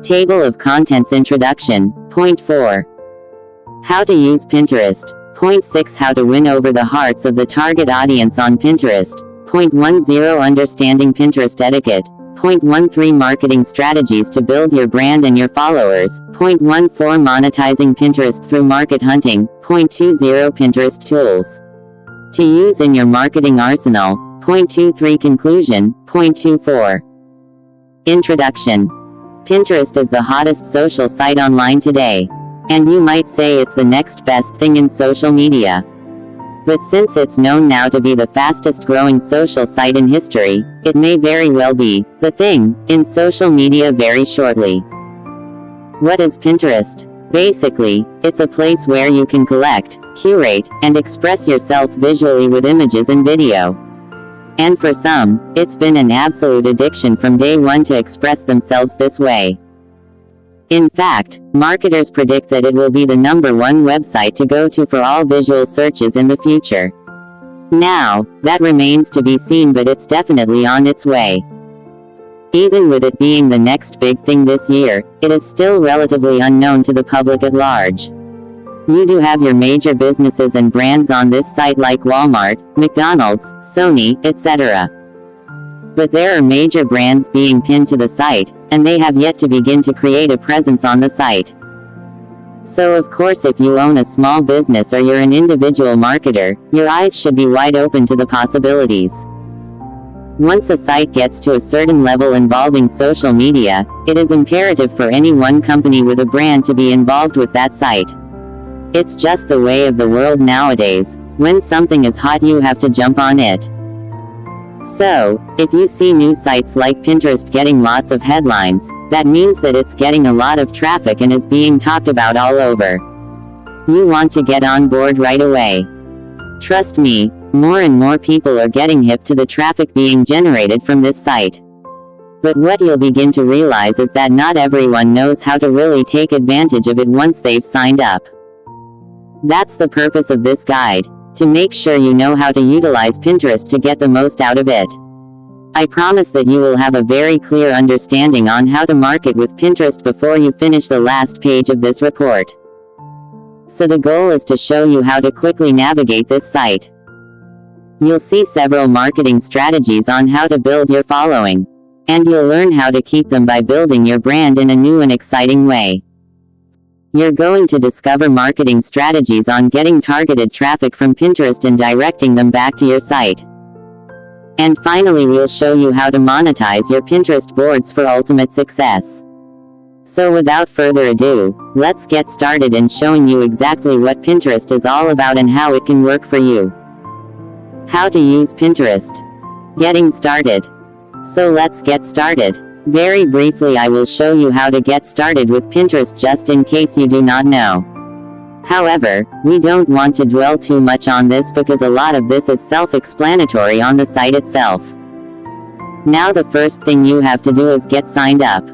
Table of Contents Introduction. Point 4. How to use Pinterest. Point 6. How to win over the hearts of the target audience on Pinterest. Point 10. Understanding Pinterest etiquette. Point 13. Marketing strategies to build your brand and your followers. Point 14. Monetizing Pinterest through market hunting. Point 20. Pinterest tools to use in your marketing arsenal. Point 23. Conclusion. Point 24. Introduction. Pinterest is the hottest social site online today. And you might say it's the next best thing in social media. But since it's known now to be the fastest growing social site in history, it may very well be the thing in social media very shortly. What is Pinterest? Basically, it's a place where you can collect, curate, and express yourself visually with images and video. And for some, it's been an absolute addiction from day one to express themselves this way. In fact, marketers predict that it will be the #1 website to go to for all visual searches in the future. Now, that remains to be seen, but it's definitely on its way. Even with it being the next big thing this year, it is still relatively unknown to the public at large. You do have your major businesses and brands on this site like Walmart, McDonald's, Sony, etc. But there are major brands being pinned to the site, and they have yet to begin to create a presence on the site. So of course, if you own a small business or you're an individual marketer, your eyes should be wide open to the possibilities. Once a site gets to a certain level involving social media, it is imperative for any one company with a brand to be involved with that site. It's just the way of the world nowadays. When something is hot, you have to jump on it. So, if you see new sites like Pinterest getting lots of headlines, that means that it's getting a lot of traffic and is being talked about all over. You want to get on board right away. Trust me, more and more people are getting hip to the traffic being generated from this site. But what you'll begin to realize is that not everyone knows how to really take advantage of it once they've signed up. That's the purpose of this guide, to make sure you know how to utilize Pinterest to get the most out of it. I promise that you will have a very clear understanding on how to market with Pinterest before you finish the last page of this report. So the goal is to show you how to quickly navigate this site. You'll see several marketing strategies on how to build your following. And you'll learn how to keep them by building your brand in a new and exciting way. You're going to discover marketing strategies on getting targeted traffic from Pinterest and directing them back to your site. And finally, we'll show you how to monetize your Pinterest boards for ultimate success. So without further ado, let's get started in showing you exactly what Pinterest is all about and how it can work for you. How to use Pinterest. Getting started. So let's get started. Very briefly, I will show you how to get started with Pinterest just in case you do not know. However, we don't want to dwell too much on this because a lot of this is self-explanatory on the site itself. Now the first thing you have to do is get signed up.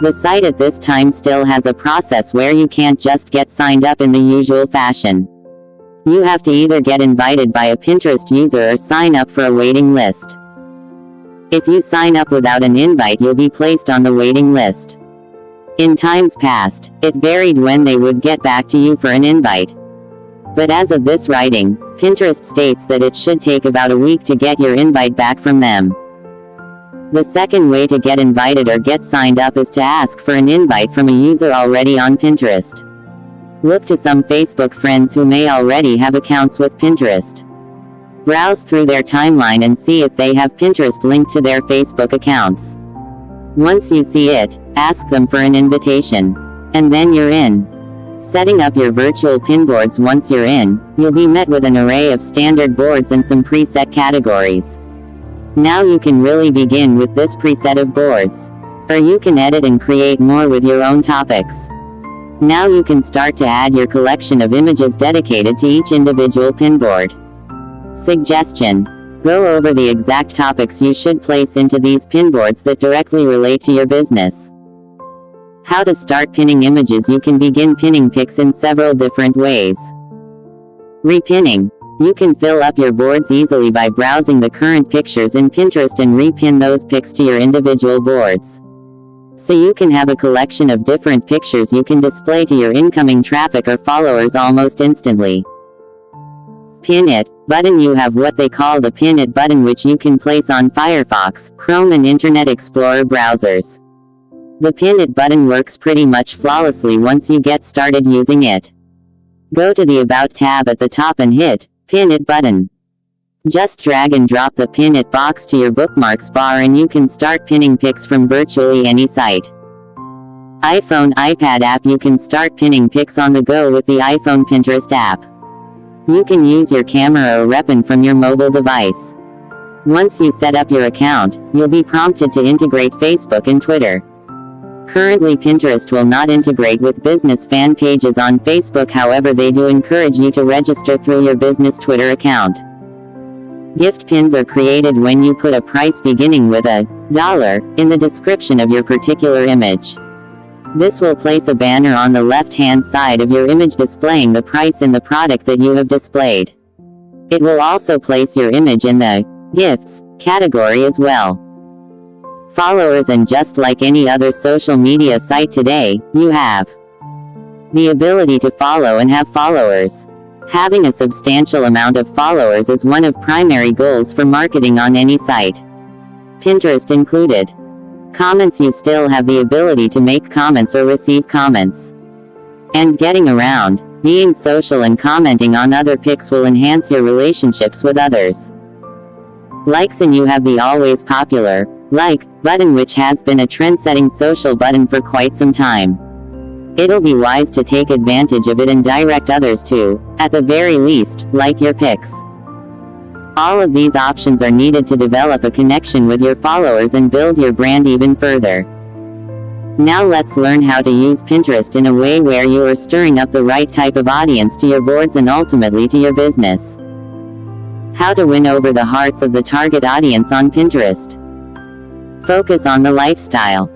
The site at this time still has a process where you can't just get signed up in the usual fashion. You have to either get invited by a Pinterest user or sign up for a waiting list. If you sign up without an invite, you'll be placed on the waiting list. In times past, it varied when they would get back to you for an invite. But as of this writing, Pinterest states that it should take about a week to get your invite back from them. The second way to get invited or get signed up is to ask for an invite from a user already on Pinterest. Look to some Facebook friends who may already have accounts with Pinterest. Browse through their timeline and see if they have Pinterest linked to their Facebook accounts. Once you see it, ask them for an invitation. And then you're in. Setting up your virtual pin boards. Once you're in, you'll be met with an array of standard boards and some preset categories. Now you can really begin with this preset of boards. Or you can edit and create more with your own topics. Now you can start to add your collection of images dedicated to each individual pin board. Suggestion. Go over the exact topics you should place into these pin boards that directly relate to your business. How to start pinning images. You can begin pinning pics in several different ways. Repinning. You can fill up your boards easily by browsing the current pictures in Pinterest and repin those pics to your individual boards. So you can have a collection of different pictures you can display to your incoming traffic or followers almost instantly. Pin It button. You have what they call the Pin It button, which you can place on Firefox, Chrome and Internet Explorer browsers. The Pin It button works pretty much flawlessly once you get started using it. Go to the About tab at the top and hit Pin It button. Just drag and drop the Pin It box to your bookmarks bar and you can start pinning pics from virtually any site. iPhone, iPad app. You can start pinning pics on the go with the iPhone Pinterest app. You can use your camera or weapon from your mobile device. Once you set up your account, you'll be prompted to integrate Facebook and Twitter. Currently, Pinterest will not integrate with business fan pages on Facebook, however they do encourage you to register through your business Twitter account. Gift pins are created when you put a price beginning with a $, in the description of your particular image. This will place a banner on the left-hand side of your image displaying the price in the product that you have displayed. It will also place your image in the Gifts category as well. Followers. And just like any other social media site today, you have the ability to follow and have followers. Having a substantial amount of followers is one of primary goals for marketing on any site, Pinterest included. Comments. You still have the ability to make comments or receive comments. And getting around, being social and commenting on other pics will enhance your relationships with others. Likes. And you have the always popular like button, which has been a trend-setting social button for quite some time. It'll be wise to take advantage of it and direct others to, at the very least, like your pics. All of these options are needed to develop a connection with your followers and build your brand even further. Now let's learn how to use Pinterest in a way where you are stirring up the right type of audience to your boards and ultimately to your business. How to win over the hearts of the target audience on Pinterest. Focus on the lifestyle.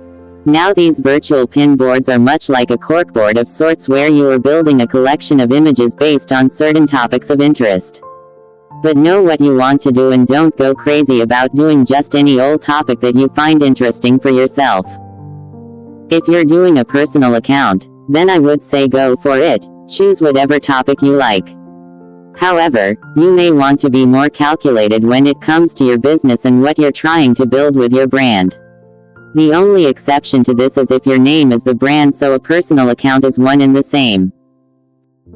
Now these virtual pin boards are much like a corkboard of sorts where you are building a collection of images based on certain topics of interest. But know what you want to do and don't go crazy about doing just any old topic that you find interesting for yourself. If you're doing a personal account, then I would say go for it, choose whatever topic you like. However, you may want to be more calculated when it comes to your business and what you're trying to build with your brand. The only exception to this is if your name is the brand, so a personal account is one and the same.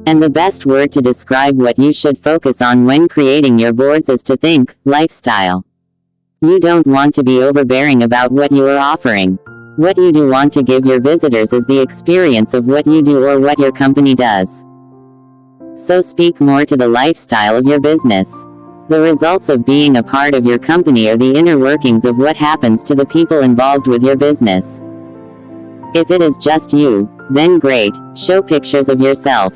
And the best word to describe what you should focus on when creating your boards is to think lifestyle. You don't want to be overbearing about what you are offering. What you do want to give your visitors is the experience of what you do or what your company does. So speak more to the lifestyle of your business. The results of being a part of your company are the inner workings of what happens to the people involved with your business. If it is just you, then great, show pictures of yourself.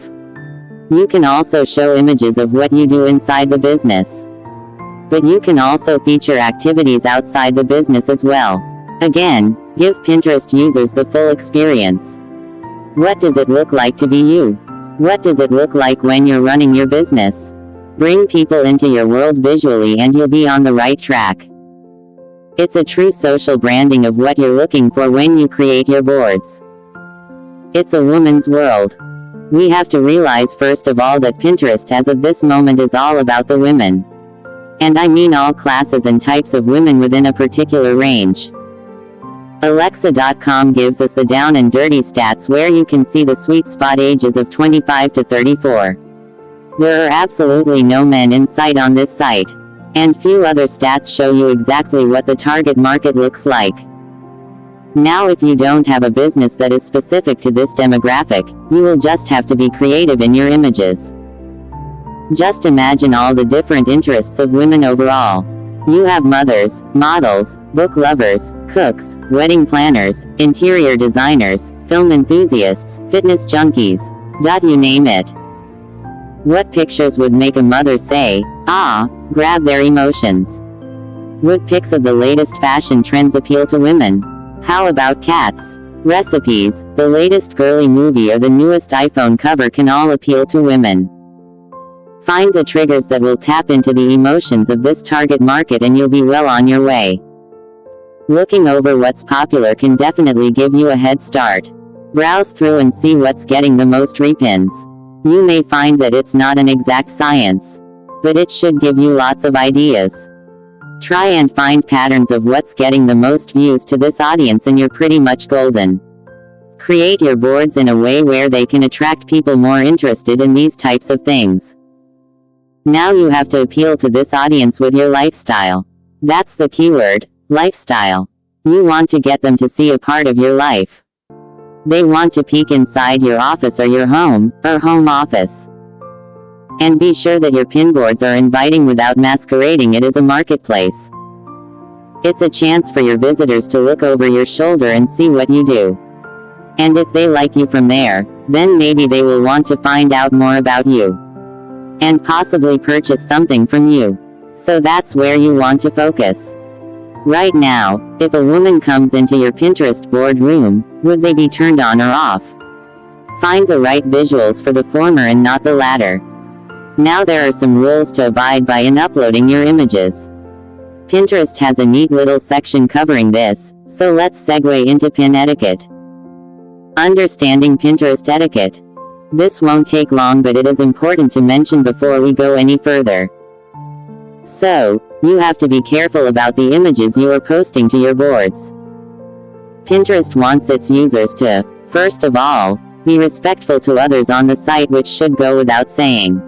You can also show images of what you do inside the business. But you can also feature activities outside the business as well. Again, give Pinterest users the full experience. What does it look like to be you? What does it look like when you're running your business? Bring people into your world visually and you'll be on the right track. It's a true social branding of what you're looking for when you create your boards. It's a woman's world. We have to realize first of all that Pinterest as of this moment is all about the women. And I mean all classes and types of women within a particular range. Alexa.com gives us the down and dirty stats where you can see the sweet spot ages of 25 to 34. There are absolutely no men in sight on this site. And few other stats show you exactly what the target market looks like. Now if you don't have a business that is specific to this demographic, you will just have to be creative in your images. Just imagine all the different interests of women overall. You have mothers, models, book lovers, cooks, wedding planners, interior designers, film enthusiasts, fitness junkies. You name it. What pictures would make a mother say, "Ah," grab their emotions? Would pics of the latest fashion trends appeal to women? How about cats? Recipes, the latest girly movie or the newest iPhone cover can all appeal to women. Find the triggers that will tap into the emotions of this target market and you'll be well on your way. Looking over what's popular can definitely give you a head start. Browse through and see what's getting the most repins. You may find that it's not an exact science, but it should give you lots of ideas. Try and find patterns of what's getting the most views to this audience and you're pretty much golden. Create your boards in a way where they can attract people more interested in these types of things. Now you have to appeal to this audience with your lifestyle. That's the keyword, lifestyle. You want to get them to see a part of your life. They want to peek inside your office or your home, or home office. And be sure that your pin boards are inviting without masquerading it as a marketplace. It's a chance for your visitors to look over your shoulder and see what you do. And if they like you from there, then maybe they will want to find out more about you. And possibly purchase something from you. So that's where you want to focus. Right now, if a woman comes into your Pinterest board room, would they be turned on or off? Find the right visuals for the former and not the latter. Now there are some rules to abide by in uploading your images. Pinterest has a neat little section covering this, so let's segue into pin etiquette. Understanding Pinterest etiquette. This won't take long, but it is important to mention before we go any further. So, you have to be careful about the images you are posting to your boards. Pinterest wants its users to, first of all, be respectful to others on the site, which should go without saying.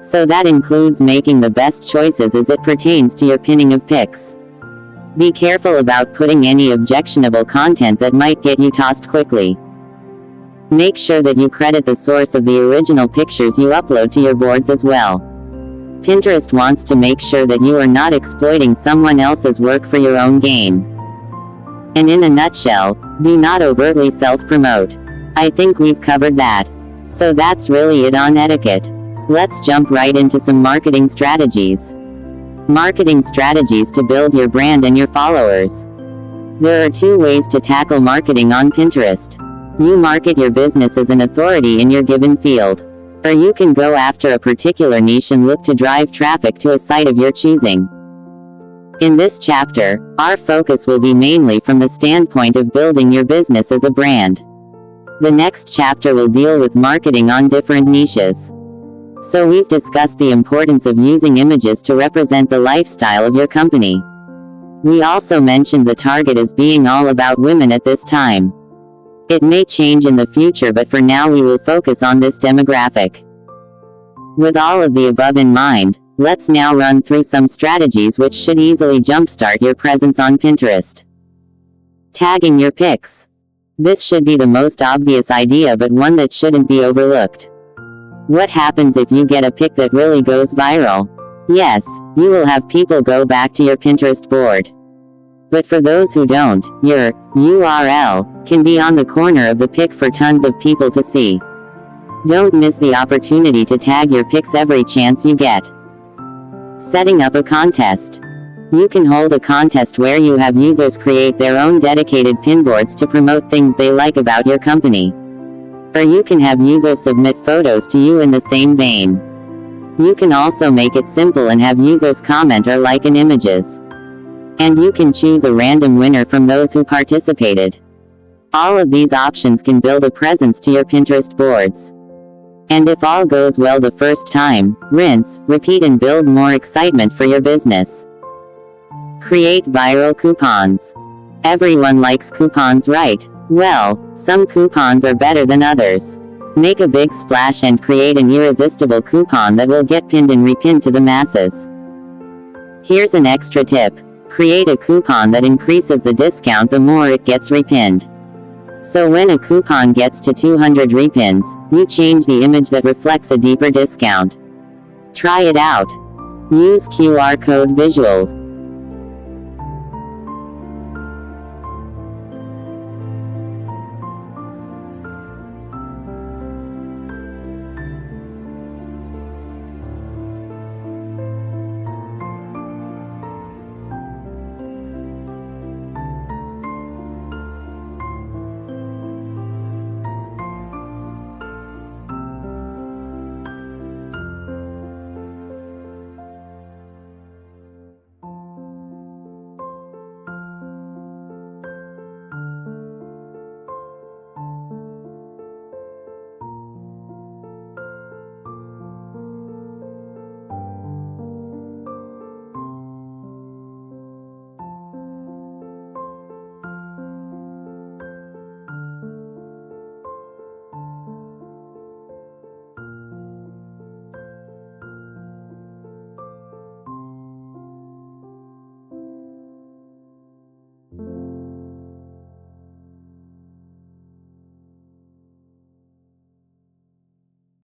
So that includes making the best choices as it pertains to your pinning of pics. Be careful about putting any objectionable content that might get you tossed quickly. Make sure that you credit the source of the original pictures you upload to your boards as well. Pinterest wants to make sure that you are not exploiting someone else's work for your own gain. And in a nutshell, do not overtly self-promote. I think we've covered that. So that's really it on etiquette. Let's jump right into some marketing strategies. Marketing strategies to build your brand and your followers. There are two ways to tackle marketing on Pinterest. You market your business as an authority in your given field. Or you can go after a particular niche and look to drive traffic to a site of your choosing. In this chapter, our focus will be mainly from the standpoint of building your business as a brand. The next chapter will deal with marketing on different niches. So we've discussed the importance of using images to represent the lifestyle of your company. We also mentioned the target as being all about women at this time. It may change in the future, but for now we will focus on this demographic. With all of the above in mind, let's now run through some strategies which should easily jumpstart your presence on Pinterest. Tagging your pics. This should be the most obvious idea, but one that shouldn't be overlooked. What happens if you get a pic that really goes viral? Yes, you will have people go back to your Pinterest board. But for those who don't, your URL can be on the corner of the pic for tons of people to see. Don't miss the opportunity to tag your pics every chance you get. Setting up a contest. You can hold a contest where you have users create their own dedicated pinboards to promote things they like about your company. Or you can have users submit photos to you in the same vein. You can also make it simple and have users comment or like in images. And you can choose a random winner from those who participated. All of these options can build a presence to your Pinterest boards. And if all goes well the first time, rinse, repeat and build more excitement for your business. Create viral coupons. Everyone likes coupons, right? Well, some coupons are better than others. Make a big splash and create an irresistible coupon that will get pinned and repinned to the masses. Here's an extra tip. Create a coupon that increases the discount the more it gets repinned. So when a coupon gets to 200 repins, you change the image that reflects a deeper discount. Try it out. Use QR code visuals.